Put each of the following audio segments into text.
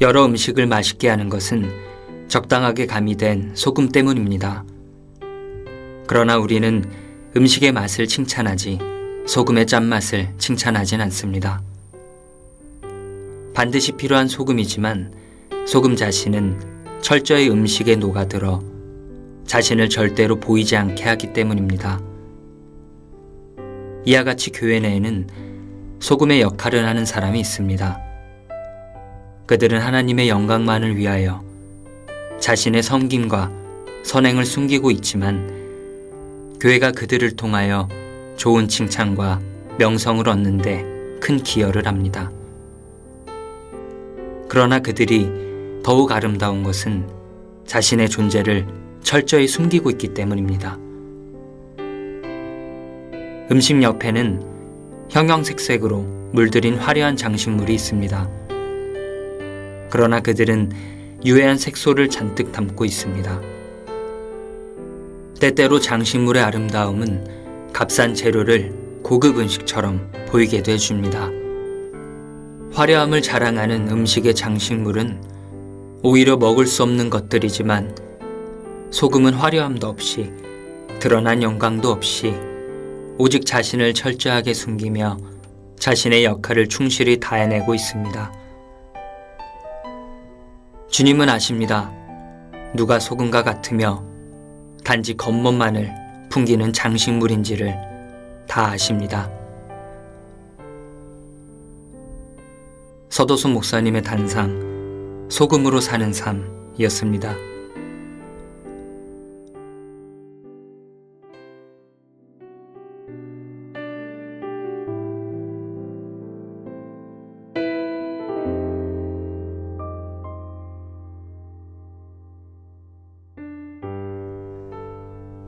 여러 음식을 맛있게 하는 것은 적당하게 가미된 소금 때문입니다. 그러나 우리는 음식의 맛을 칭찬하지 소금의 짠맛을 칭찬하진 않습니다. 반드시 필요한 소금이지만 소금 자신은 철저히 음식에 녹아들어 자신을 절대로 보이지 않게 하기 때문입니다. 이와 같이 교회 내에는 소금의 역할을 하는 사람이 있습니다. 그들은 하나님의 영광만을 위하여 자신의 섬김과 선행을 숨기고 있지만 교회가 그들을 통하여 좋은 칭찬과 명성을 얻는 데 큰 기여를 합니다. 그러나 그들이 더욱 아름다운 것은 자신의 존재를 철저히 숨기고 있기 때문입니다. 음식 옆에는 형형색색으로 물들인 화려한 장식물이 있습니다. 그러나 그들은 유해한 색소를 잔뜩 담고 있습니다. 때때로 장식물의 아름다움은 값싼 재료를 고급 음식처럼 보이게도 해줍니다. 화려함을 자랑하는 음식의 장식물은 오히려 먹을 수 없는 것들이지만 소금은 화려함도 없이 드러난 영광도 없이 오직 자신을 철저하게 숨기며 자신의 역할을 충실히 다해내고 있습니다. 주님은 아십니다. 누가 소금과 같으며 단지 겉멋만을 풍기는 장식물인지를 다 아십니다. 서도순 목사님의 단상, 소금으로 사는 삶이었습니다.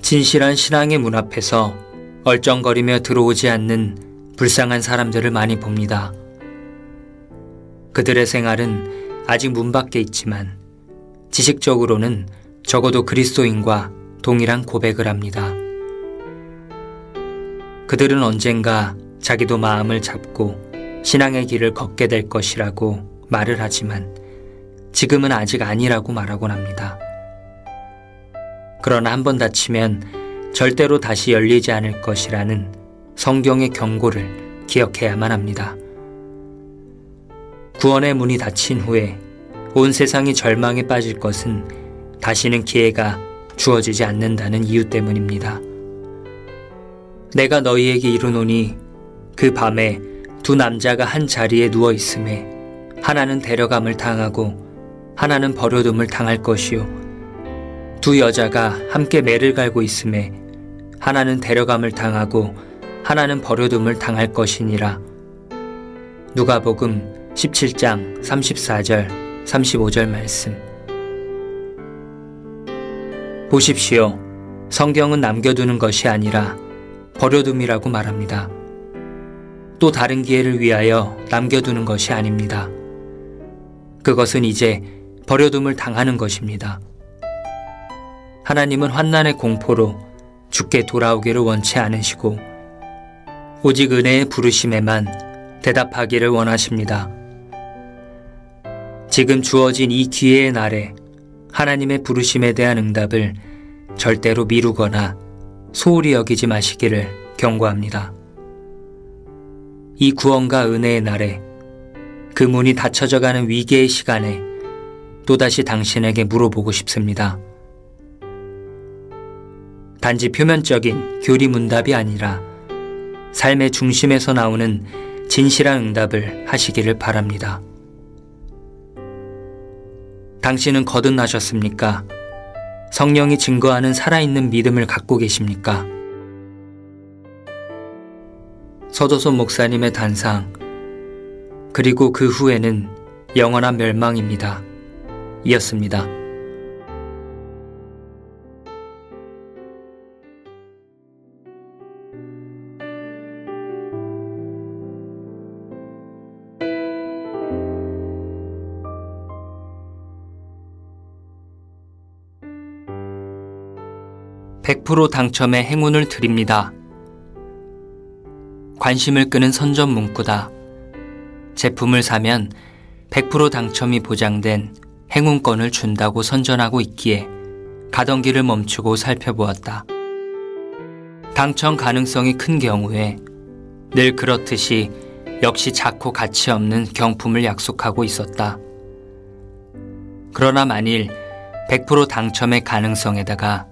진실한 신앙의 문 앞에서 얼쩡거리며 들어오지 않는 불쌍한 사람들을 많이 봅니다. 그들의 생활은 아직 문 밖에 있지만 지식적으로는 적어도 그리스도인과 동일한 고백을 합니다. 그들은 언젠가 자기도 마음을 잡고 신앙의 길을 걷게 될 것이라고 말을 하지만 지금은 아직 아니라고 말하곤 합니다. 그러나 한번 닫히면 절대로 다시 열리지 않을 것이라는 성경의 경고를 기억해야만 합니다. 구원의 문이 닫힌 후에 온 세상이 절망에 빠질 것은 다시는 기회가 주어지지 않는다는 이유 때문입니다. 내가 너희에게 이르노니 그 밤에 두 남자가 한 자리에 누워 있음에 하나는 데려감을 당하고 하나는 버려둠을 당할 것이요 두 여자가 함께 매를 갈고 있음에 하나는 데려감을 당하고 하나는 버려둠을 당할 것이니라. 누가복음 17장 34절 35절 말씀. 보십시오. 성경은 남겨두는 것이 아니라 버려둠이라고 말합니다. 또 다른 기회를 위하여 남겨두는 것이 아닙니다. 그것은 이제 버려둠을 당하는 것입니다. 하나님은 환난의 공포로 주께 돌아오기를 원치 않으시고 오직 은혜의 부르심에만 대답하기를 원하십니다. 지금 주어진 이 기회의 날에 하나님의 부르심에 대한 응답을 절대로 미루거나 소홀히 여기지 마시기를 경고합니다. 이 구원과 은혜의 날에 그 문이 닫혀져가는 위기의 시간에 또다시 당신에게 물어보고 싶습니다. 단지 표면적인 교리문답이 아니라 삶의 중심에서 나오는 진실한 응답을 하시기를 바랍니다. 당신은 거듭나셨습니까? 성령이 증거하는 살아있는 믿음을 갖고 계십니까? 서도순 목사님의 단상, 그리고 그 후에는 영원한 멸망입니다. 이었습니다. 100% 당첨의 행운을 드립니다. 관심을 끄는 선전 문구다. 제품을 사면 100% 당첨이 보장된 행운권을 준다고 선전하고 있기에 가던 길을 멈추고 살펴보았다. 당첨 가능성이 큰 경우에 늘 그렇듯이 역시 작고 가치 없는 경품을 약속하고 있었다. 그러나 만일 100% 당첨의 가능성에다가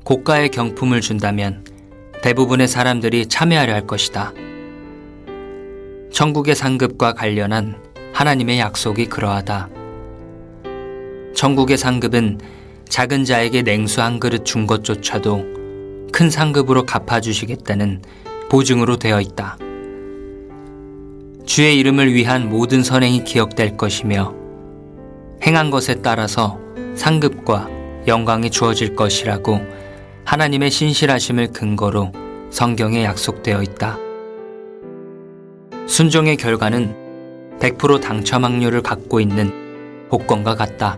고가의 경품을 준다면 대부분의 사람들이 참여하려 할 것이다. 천국의 상급과 관련한 하나님의 약속이 그러하다. 천국의 상급은 작은 자에게 냉수 한 그릇 준 것조차도 큰 상급으로 갚아주시겠다는 보증으로 되어 있다. 주의 이름을 위한 모든 선행이 기억될 것이며 행한 것에 따라서 상급과 영광이 주어질 것이라고 하나님의 신실하심을 근거로 성경에 약속되어 있다. 순종의 결과는 100% 당첨 확률을 갖고 있는 복권과 같다.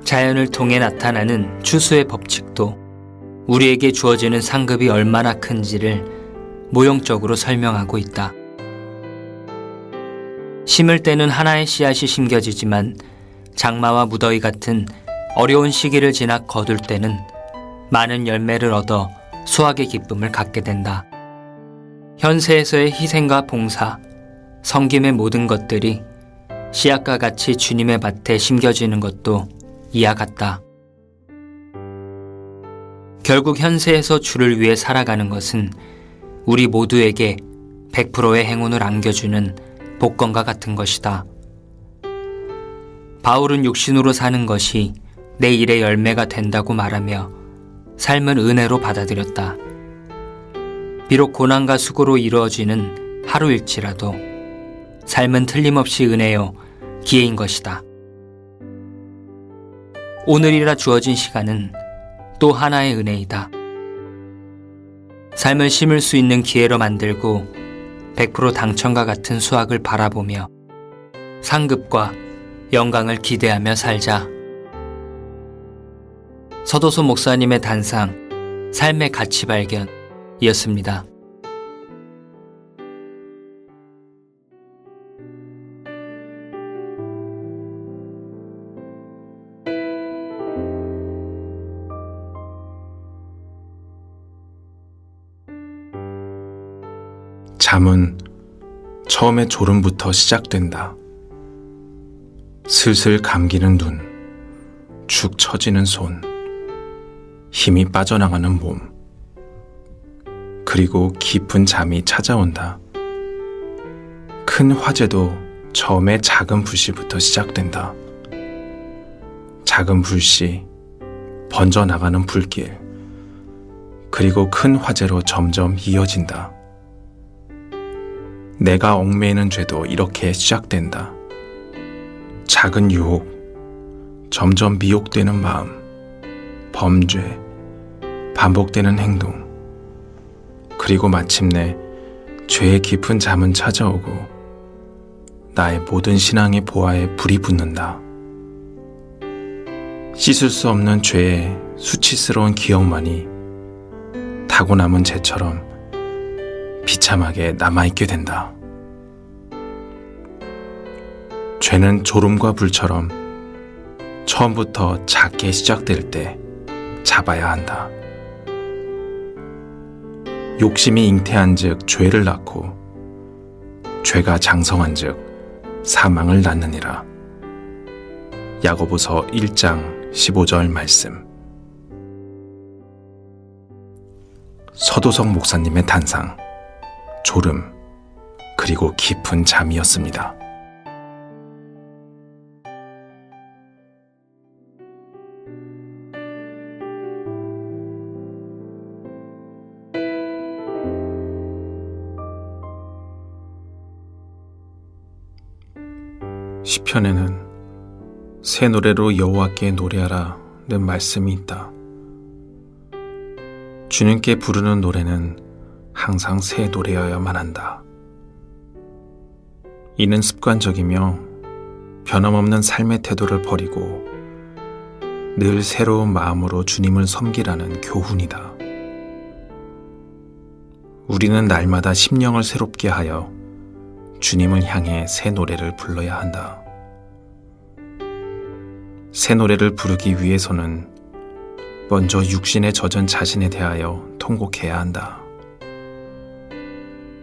자연을 통해 나타나는 추수의 법칙도 우리에게 주어지는 상급이 얼마나 큰지를 모형적으로 설명하고 있다. 심을 때는 하나의 씨앗이 심겨지지만 장마와 무더위 같은 어려운 시기를 지나 거둘 때는 많은 열매를 얻어 수확의 기쁨을 갖게 된다. 현세에서의 희생과 봉사, 섬김의 모든 것들이 씨앗과 같이 주님의 밭에 심겨지는 것도 이와 같다. 결국 현세에서 주를 위해 살아가는 것은 우리 모두에게 100%의 행운을 안겨주는 복권과 같은 것이다. 바울은 육신으로 사는 것이 내 일의 열매가 된다고 말하며 삶은 은혜로 받아들였다. 비록 고난과 수고로 이루어지는 하루일지라도 삶은 틀림없이 은혜요 기회인 것이다. 오늘이라 주어진 시간은 또 하나의 은혜이다. 삶을 심을 수 있는 기회로 만들고 100% 당첨과 같은 수확을 바라보며 상급과 영광을 기대하며 살자. 서도소 목사님의 단상, 삶의 가치 발견이었습니다. 잠은 처음에 졸음부터 시작된다. 슬슬 감기는 눈, 축 처지는 손, 힘이 빠져나가는 몸, 그리고 깊은 잠이 찾아온다. 큰 화재도 처음에 작은 불씨부터 시작된다. 작은 불씨, 번져나가는 불길, 그리고 큰 화재로 점점 이어진다. 내가 얽매이는 죄도 이렇게 시작된다. 작은 유혹, 점점 미혹되는 마음, 범죄, 반복되는 행동, 그리고 마침내 죄의 깊은 잠은 찾아오고 나의 모든 신앙의 보화에 불이 붙는다. 씻을 수 없는 죄의 수치스러운 기억만이 타고 남은 재처럼 비참하게 남아있게 된다. 죄는 졸음과 불처럼 처음부터 작게 시작될 때 잡아야 한다. 욕심이 잉태한 즉 죄를 낳고 죄가 장성한 즉 사망을 낳느니라. 야고보서 1장 15절 말씀. 서도석 목사님의 단상, 졸음, 그리고 깊은 잠이었습니다. 시편에는 새 노래로 여호와께 노래하라는 말씀이 있다. 주님께 부르는 노래는 항상 새 노래여야만 한다. 이는 습관적이며 변함없는 삶의 태도를 버리고 늘 새로운 마음으로 주님을 섬기라는 교훈이다. 우리는 날마다 심령을 새롭게 하여 주님을 향해 새 노래를 불러야 한다. 새 노래를 부르기 위해서는 먼저 육신에 젖은 자신에 대하여 통곡해야 한다.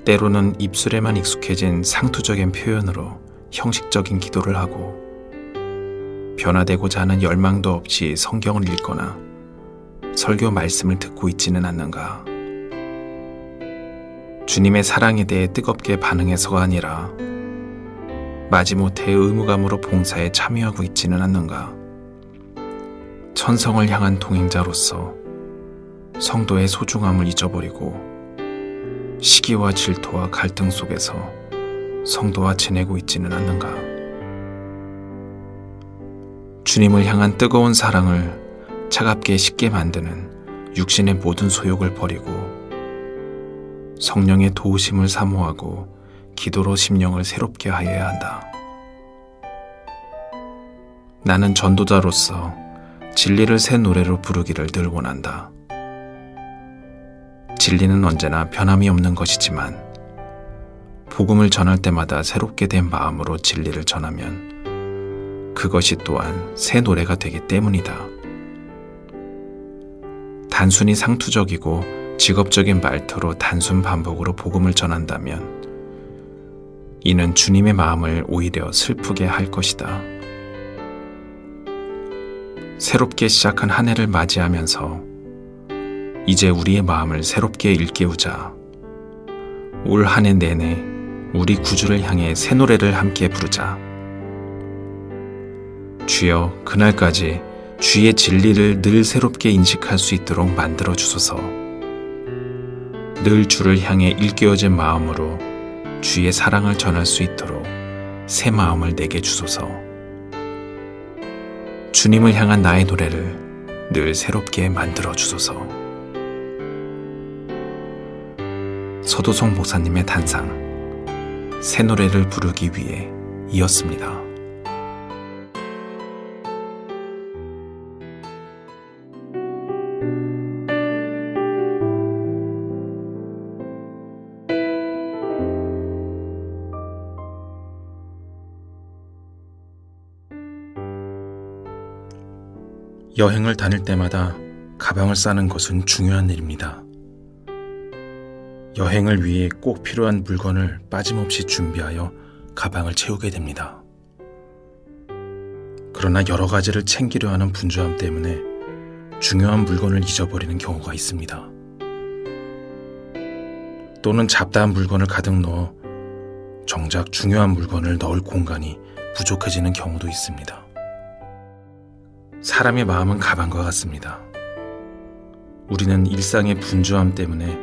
때로는 입술에만 익숙해진 상투적인 표현으로 형식적인 기도를 하고 변화되고자 하는 열망도 없이 성경을 읽거나 설교 말씀을 듣고 있지는 않는가? 주님의 사랑에 대해 뜨겁게 반응해서가 아니라 마지못해 의무감으로 봉사에 참여하고 있지는 않는가? 천성을 향한 동행자로서 성도의 소중함을 잊어버리고 시기와 질투와 갈등 속에서 성도와 지내고 있지는 않는가? 주님을 향한 뜨거운 사랑을 차갑게 식게 만드는 육신의 모든 소욕을 버리고 성령의 도우심을 사모하고 기도로 심령을 새롭게 하여야 한다. 나는 전도자로서 진리를 새 노래로 부르기를 늘 원한다. 진리는 언제나 변함이 없는 것이지만 복음을 전할 때마다 새롭게 된 마음으로 진리를 전하면 그것이 또한 새 노래가 되기 때문이다. 단순히 상투적이고 직업적인 말투로 단순 반복으로 복음을 전한다면 이는 주님의 마음을 오히려 슬프게 할 것이다. 새롭게 시작한 한 해를 맞이하면서 이제 우리의 마음을 새롭게 일깨우자. 올 한 해 내내 우리 구주를 향해 새 노래를 함께 부르자. 주여, 그날까지 주의 진리를 늘 새롭게 인식할 수 있도록 만들어 주소서. 늘 주를 향해 일깨워진 마음으로 주의 사랑을 전할 수 있도록 새 마음을 내게 주소서. 주님을 향한 나의 노래를 늘 새롭게 만들어 주소서. 서도성 목사님의 단상, 새 노래를 부르기 위해 이었습니다. 여행을 다닐 때마다 가방을 싸는 것은 중요한 일입니다. 여행을 위해 꼭 필요한 물건을 빠짐없이 준비하여 가방을 채우게 됩니다. 그러나 여러 가지를 챙기려 하는 분주함 때문에 중요한 물건을 잊어버리는 경우가 있습니다. 또는 잡다한 물건을 가득 넣어 정작 중요한 물건을 넣을 공간이 부족해지는 경우도 있습니다. 사람의 마음은 가방과 같습니다. 우리는 일상의 분주함 때문에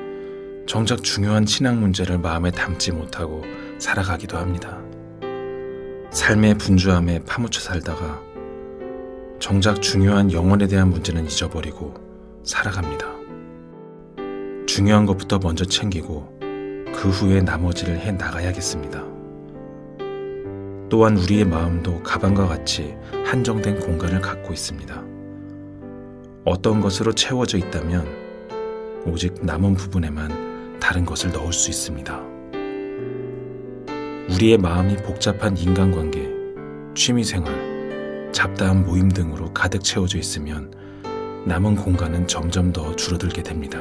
정작 중요한 신앙 문제를 마음에 담지 못하고 살아가기도 합니다. 삶의 분주함에 파묻혀 살다가 정작 중요한 영혼에 대한 문제는 잊어버리고 살아갑니다. 중요한 것부터 먼저 챙기고 그 후에 나머지를 해 나가야겠습니다. 또한 우리의 마음도 가방과 같이 한정된 공간을 갖고 있습니다. 어떤 것으로 채워져 있다면 오직 남은 부분에만 다른 것을 넣을 수 있습니다. 우리의 마음이 복잡한 인간관계, 취미생활, 잡다한 모임 등으로 가득 채워져 있으면 남은 공간은 점점 더 줄어들게 됩니다.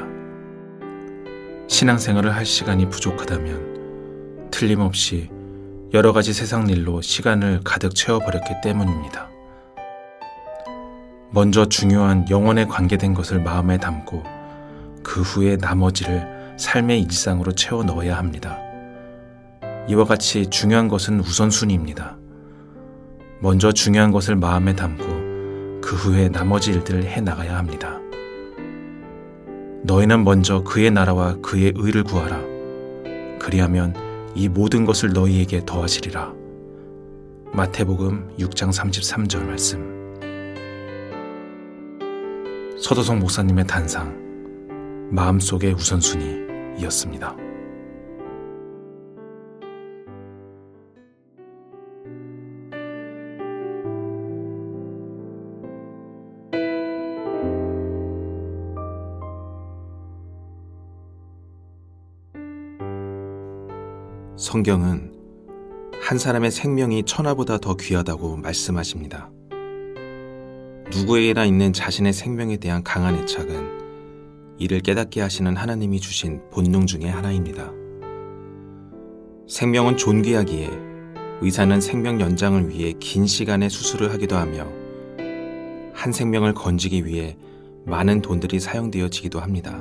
신앙생활을 할 시간이 부족하다면 틀림없이 여러 가지 세상 일로 시간을 가득 채워버렸기 때문입니다. 먼저 중요한 영혼에 관계된 것을 마음에 담고 그 후에 나머지를 삶의 일상으로 채워 넣어야 합니다. 이와 같이 중요한 것은 우선순위입니다. 먼저 중요한 것을 마음에 담고 그 후에 나머지 일들을 해나가야 합니다. 너희는 먼저 그의 나라와 그의 의를 구하라. 그리하면 이 모든 것을 너희에게 더하시리라. 마태복음 6장 33절 말씀. 서도성 목사님의 단상, 마음속의 우선순위이었습니다. 성경은 한 사람의 생명이 천하보다 더 귀하다고 말씀하십니다. 누구에게나 있는 자신의 생명에 대한 강한 애착은 이를 깨닫게 하시는 하나님이 주신 본능 중의 하나입니다. 생명은 존귀하기에 의사는 생명 연장을 위해 긴 시간의 수술을 하기도 하며 한 생명을 건지기 위해 많은 돈들이 사용되어지기도 합니다.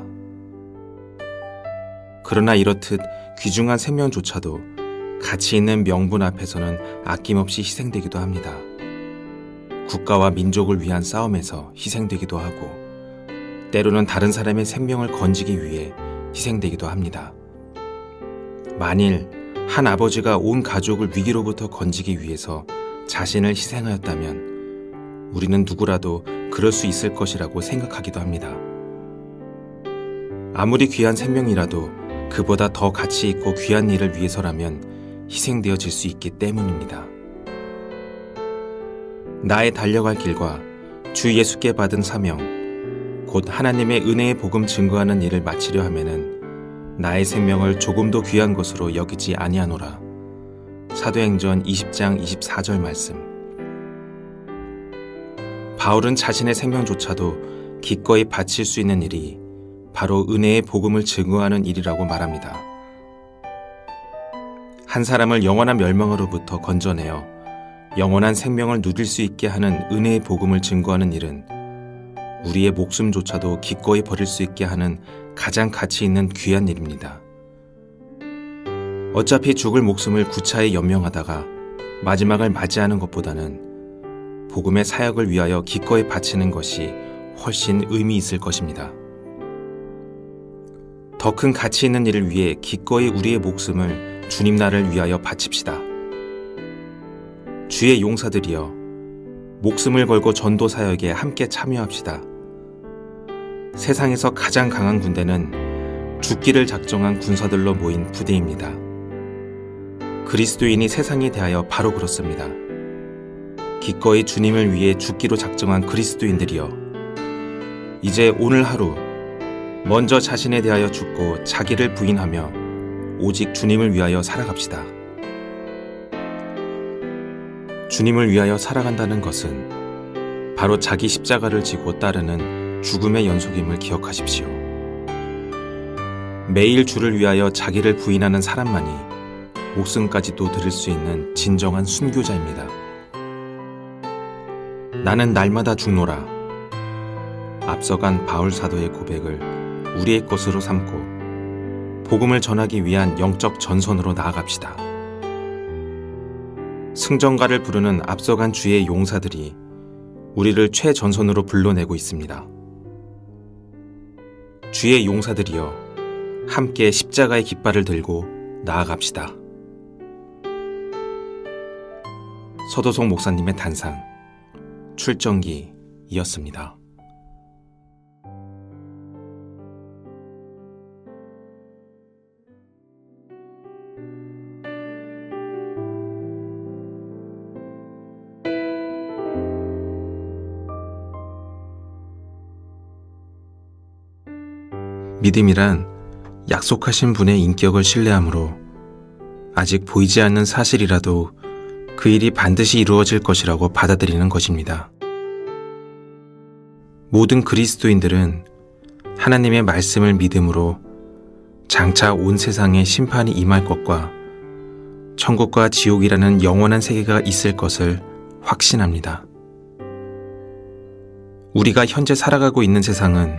그러나 이렇듯 귀중한 생명조차도 가치 있는 명분 앞에서는 아낌없이 희생되기도 합니다. 국가와 민족을 위한 싸움에서 희생되기도 하고 때로는 다른 사람의 생명을 건지기 위해 희생되기도 합니다. 만일 한 아버지가 온 가족을 위기로부터 건지기 위해서 자신을 희생하였다면 우리는 누구라도 그럴 수 있을 것이라고 생각하기도 합니다. 아무리 귀한 생명이라도 그보다 더 가치 있고 귀한 일을 위해서라면 희생되어질 수 있기 때문입니다. 나의 달려갈 길과 주 예수께 받은 사명, 곧 하나님의 은혜의 복음 증거하는 일을 마치려 하면은 나의 생명을 조금도 귀한 것으로 여기지 아니하노라. 사도행전 20장 24절 말씀. 바울은 자신의 생명조차도 기꺼이 바칠 수 있는 일이 바로 은혜의 복음을 증거하는 일이라고 말합니다. 한 사람을 영원한 멸망으로부터 건져내어 영원한 생명을 누릴 수 있게 하는 은혜의 복음을 증거하는 일은 우리의 목숨조차도 기꺼이 버릴 수 있게 하는 가장 가치 있는 귀한 일입니다. 어차피 죽을 목숨을 구차히 연명하다가 마지막을 맞이하는 것보다는 복음의 사역을 위하여 기꺼이 바치는 것이 훨씬 의미 있을 것입니다. 더 큰 가치 있는 일을 위해 기꺼이 우리의 목숨을 주님 나라를 위하여 바칩시다. 주의 용사들이여, 목숨을 걸고 전도 사역에 함께 참여합시다. 세상에서 가장 강한 군대는 죽기를 작정한 군사들로 모인 부대입니다. 그리스도인이 세상에 대하여 바로 그렇습니다. 기꺼이 주님을 위해 죽기로 작정한 그리스도인들이여, 이제 오늘 하루 먼저 자신에 대하여 죽고 자기를 부인하며 오직 주님을 위하여 살아갑시다. 주님을 위하여 살아간다는 것은 바로 자기 십자가를 지고 따르는 죽음의 연속임을 기억하십시오. 매일 주를 위하여 자기를 부인하는 사람만이 목숨까지도 드릴 수 있는 진정한 순교자입니다. 나는 날마다 죽노라. 앞서간 바울 사도의 고백을 우리의 것으로 삼고 복음을 전하기 위한 영적 전선으로 나아갑시다. 승전가를 부르는 앞서간 주의 용사들이 우리를 최전선으로 불러내고 있습니다. 주의 용사들이여, 함께 십자가의 깃발을 들고 나아갑시다. 서도성 목사님의 단상, 출정기이었습니다. 믿음이란 약속하신 분의 인격을 신뢰함으로 아직 보이지 않는 사실이라도 그 일이 반드시 이루어질 것이라고 받아들이는 것입니다. 모든 그리스도인들은 하나님의 말씀을 믿음으로 장차 온 세상에 심판이 임할 것과 천국과 지옥이라는 영원한 세계가 있을 것을 확신합니다. 우리가 현재 살아가고 있는 세상은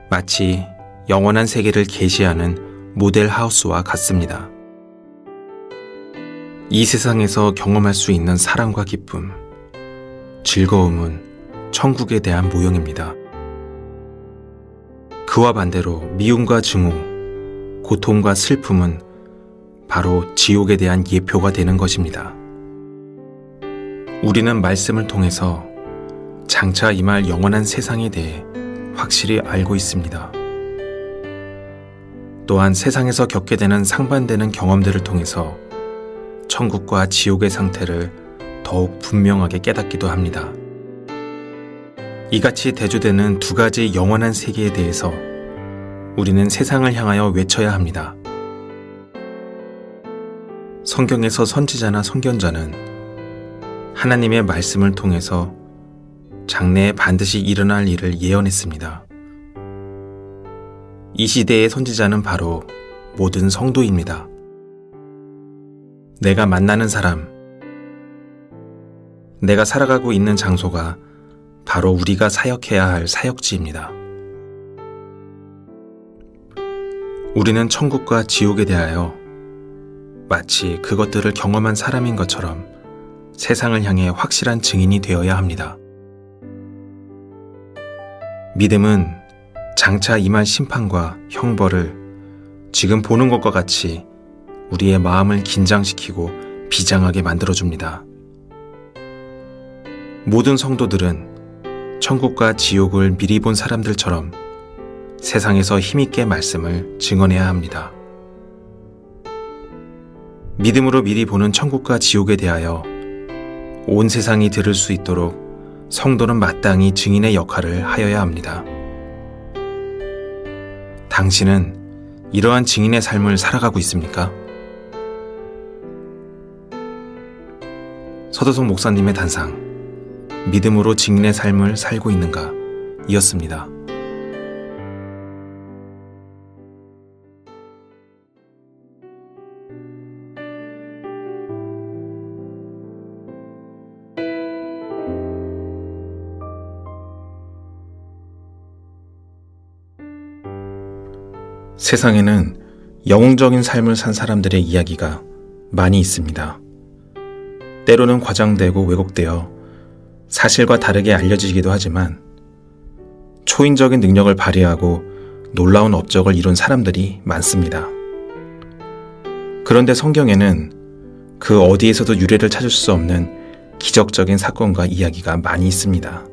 마치 영원한 세계를 계시하는 모델 하우스와 같습니다. 이 세상에서 경험할 수 있는 사랑과 기쁨, 즐거움은 천국에 대한 모형입니다. 그와 반대로 미움과 증오, 고통과 슬픔은 바로 지옥에 대한 예표가 되는 것입니다. 우리는 말씀을 통해서 장차 임할 영원한 세상에 대해 확실히 알고 있습니다. 또한 세상에서 겪게 되는 상반되는 경험들을 통해서 천국과 지옥의 상태를 더욱 분명하게 깨닫기도 합니다. 이같이 대조되는 두 가지 영원한 세계에 대해서 우리는 세상을 향하여 외쳐야 합니다. 성경에서 선지자나 선견자는 하나님의 말씀을 통해서 장래에 반드시 일어날 일을 예언했습니다. 이 시대의 선지자는 바로 모든 성도입니다. 내가 만나는 사람, 내가 살아가고 있는 장소가 바로 우리가 사역해야 할 사역지입니다. 우리는 천국과 지옥에 대하여 마치 그것들을 경험한 사람인 것처럼 세상을 향해 확실한 증인이 되어야 합니다. 믿음은 장차 임할 심판과 형벌을 지금 보는 것과 같이 우리의 마음을 긴장시키고 비장하게 만들어줍니다. 모든 성도들은 천국과 지옥을 미리 본 사람들처럼 세상에서 힘있게 말씀을 증언해야 합니다. 믿음으로 미리 보는 천국과 지옥에 대하여 온 세상이 들을 수 있도록 성도는 마땅히 증인의 역할을 하여야 합니다. 당신은 이러한 증인의 삶을 살아가고 있습니까? 서도성 목사님의 단상, 믿음으로 증인의 삶을 살고 있는가? 이었습니다. 세상에는 영웅적인 삶을 산 사람들의 이야기가 많이 있습니다. 때로는 과장되고 왜곡되어 사실과 다르게 알려지기도 하지만 초인적인 능력을 발휘하고 놀라운 업적을 이룬 사람들이 많습니다. 그런데 성경에는 그 어디에서도 유래를 찾을 수 없는 기적적인 사건과 이야기가 많이 있습니다.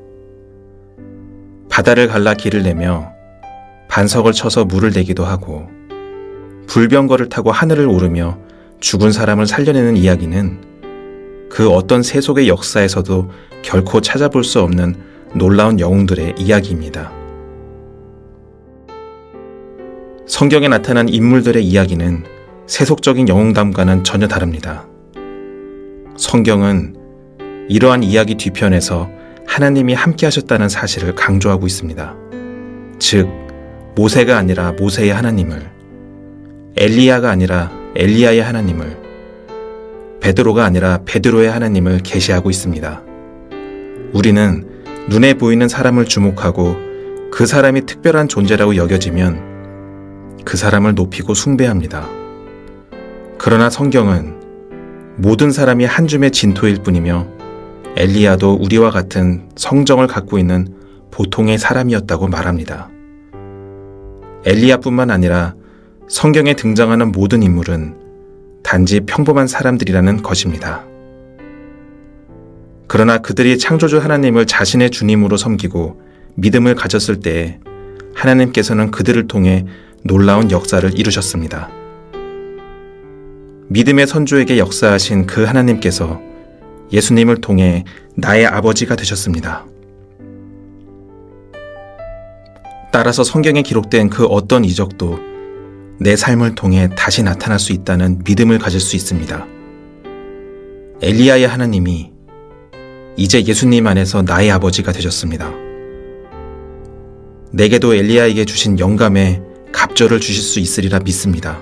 바다를 갈라 길을 내며 반석을 쳐서 물을 내기도 하고 불병거를 타고 하늘을 오르며 죽은 사람을 살려내는 이야기는 그 어떤 세속의 역사에서도 결코 찾아볼 수 없는 놀라운 영웅들의 이야기입니다. 성경에 나타난 인물들의 이야기는 세속적인 영웅담과는 전혀 다릅니다. 성경은 이러한 이야기 뒤편에서 하나님이 함께 하셨다는 사실을 강조하고 있습니다. 즉, 모세가 아니라 모세의 하나님을, 엘리야가 아니라 엘리야의 하나님을, 베드로가 아니라 베드로의 하나님을 계시하고 있습니다. 우리는 눈에 보이는 사람을 주목하고 그 사람이 특별한 존재라고 여겨지면 그 사람을 높이고 숭배합니다. 그러나 성경은 모든 사람이 한 줌의 진토일 뿐이며 엘리야도 우리와 같은 성정을 갖고 있는 보통의 사람이었다고 말합니다. 엘리야뿐만 아니라 성경에 등장하는 모든 인물은 단지 평범한 사람들이라는 것입니다. 그러나 그들이 창조주 하나님을 자신의 주님으로 섬기고 믿음을 가졌을 때에 하나님께서는 그들을 통해 놀라운 역사를 이루셨습니다. 믿음의 선조에게 역사하신 그 하나님께서 예수님을 통해 나의 아버지가 되셨습니다. 따라서 성경에 기록된 그 어떤 이적도 내 삶을 통해 다시 나타날 수 있다는 믿음을 가질 수 있습니다. 엘리야의 하나님이 이제 예수님 안에서 나의 아버지가 되셨습니다. 내게도 엘리야에게 주신 영감에 갑절을 주실 수 있으리라 믿습니다.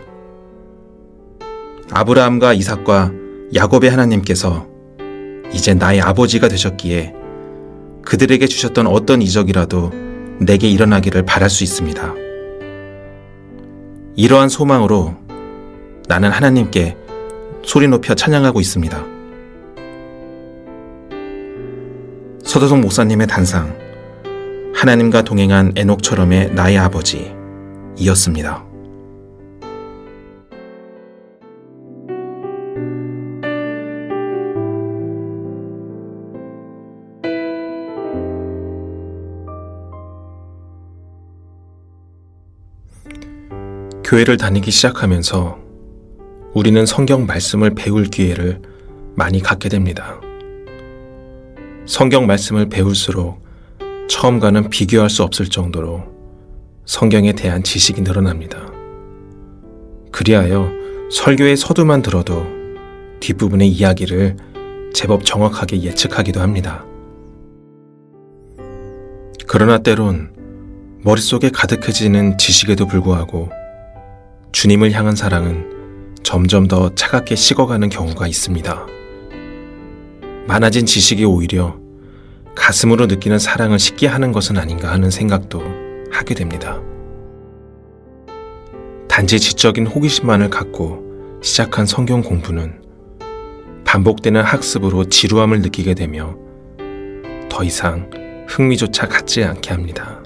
아브라함과 이삭과 야곱의 하나님께서 이제 나의 아버지가 되셨기에 그들에게 주셨던 어떤 이적이라도 내게 일어나기를 바랄 수 있습니다. 이러한 소망으로 나는 하나님께 소리 높여 찬양하고 있습니다. 서도성 목사님의 단상, 하나님과 동행한 에녹처럼의 나의 아버지 이었습니다. 교회를 다니기 시작하면서 우리는 성경 말씀을 배울 기회를 많이 갖게 됩니다. 성경 말씀을 배울수록 처음과는 비교할 수 없을 정도로 성경에 대한 지식이 늘어납니다. 그리하여 설교의 서두만 들어도 뒷부분의 이야기를 제법 정확하게 예측하기도 합니다. 그러나 때론 머릿속에 가득해지는 지식에도 불구하고 주님을 향한 사랑은 점점 더 차갑게 식어가는 경우가 있습니다. 많아진 지식이 오히려 가슴으로 느끼는 사랑을 식게 하는 것은 아닌가 하는 생각도 하게 됩니다. 단지 지적인 호기심만을 갖고 시작한 성경 공부는 반복되는 학습으로 지루함을 느끼게 되며 더 이상 흥미조차 갖지 않게 합니다.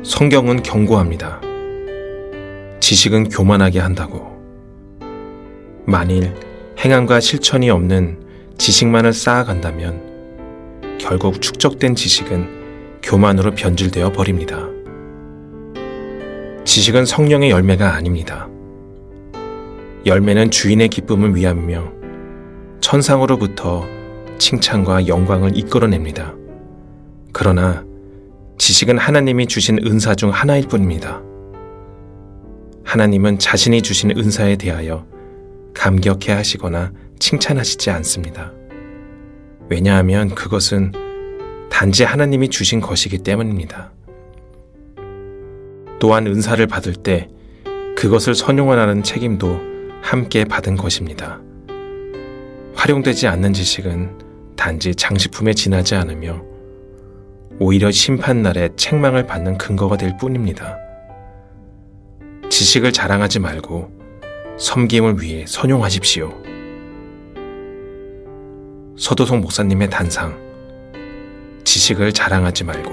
성경은 경고합니다. 지식은 교만하게 한다고. 만일 행함과 실천이 없는 지식만을 쌓아간다면 결국 축적된 지식은 교만으로 변질되어 버립니다. 지식은 성령의 열매가 아닙니다. 열매는 주인의 기쁨을 위함이며 천상으로부터 칭찬과 영광을 이끌어냅니다. 그러나 지식은 하나님이 주신 은사 중 하나일 뿐입니다. 하나님은 자신이 주신 은사에 대하여 감격해 하시거나 칭찬하시지 않습니다. 왜냐하면 그것은 단지 하나님이 주신 것이기 때문입니다. 또한 은사를 받을 때 그것을 선용하라는 책임도 함께 받은 것입니다. 활용되지 않는 지식은 단지 장식품에 지나지 않으며 오히려 심판날에 책망을 받는 근거가 될 뿐입니다. 지식을 자랑하지 말고 섬김을 위해 선용하십시오. 서도성 목사님의 단상, 지식을 자랑하지 말고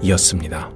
이었습니다.